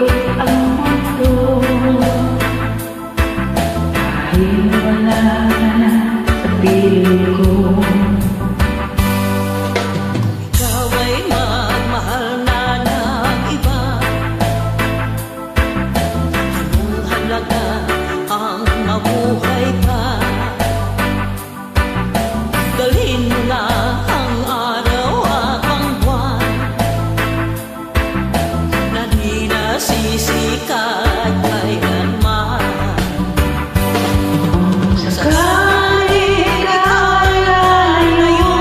ikot ang mundo, kahit wala na sa piling ko. Ikaw ay magmahal na ng iba, anong halaga ang mabuhay pa? Dalhin mo na ang araw at ang buwan na di nasisikat kailanman. Sakaling ika'y lalayo,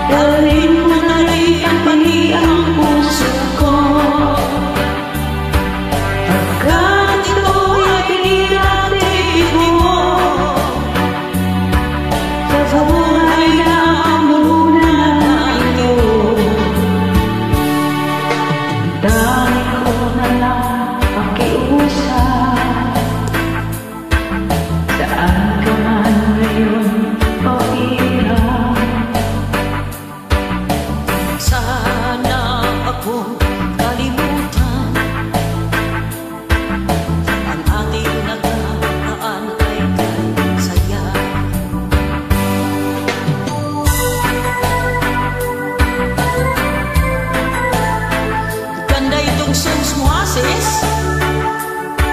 dalhin mo na rin pati ang puso ko, pagkat ito ay pinatibo mo sa buhay na muna ito. Dami ko na lang pakiusap, saan ka man ngayon o hirap. Sana akong kalimutan ang ating nakaraan ay kay saya. Ganda itong songs mo, sis.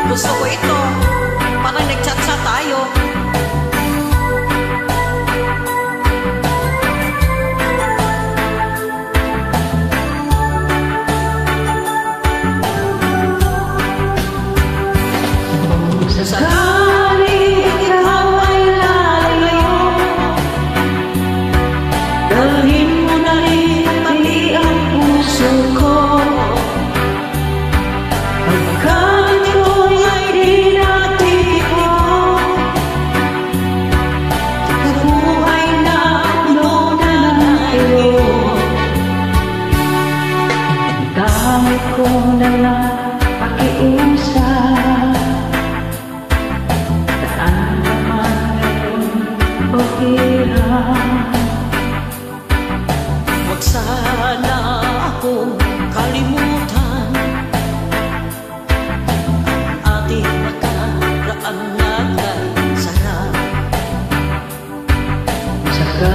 Gusto ko ito. Parang nag-chat-chat tayo. Sakaling ikaw ay lalayo, dalhin mo na rin pati ang puso ko, pagkat ito'y ay dinatibo sa buhay na muna tayo. Dami ko na lang pakiusap, saan ka man ngayon o hirap. Huwag sana akong kalimutan ang ating nakaraan na kay sarap. Saka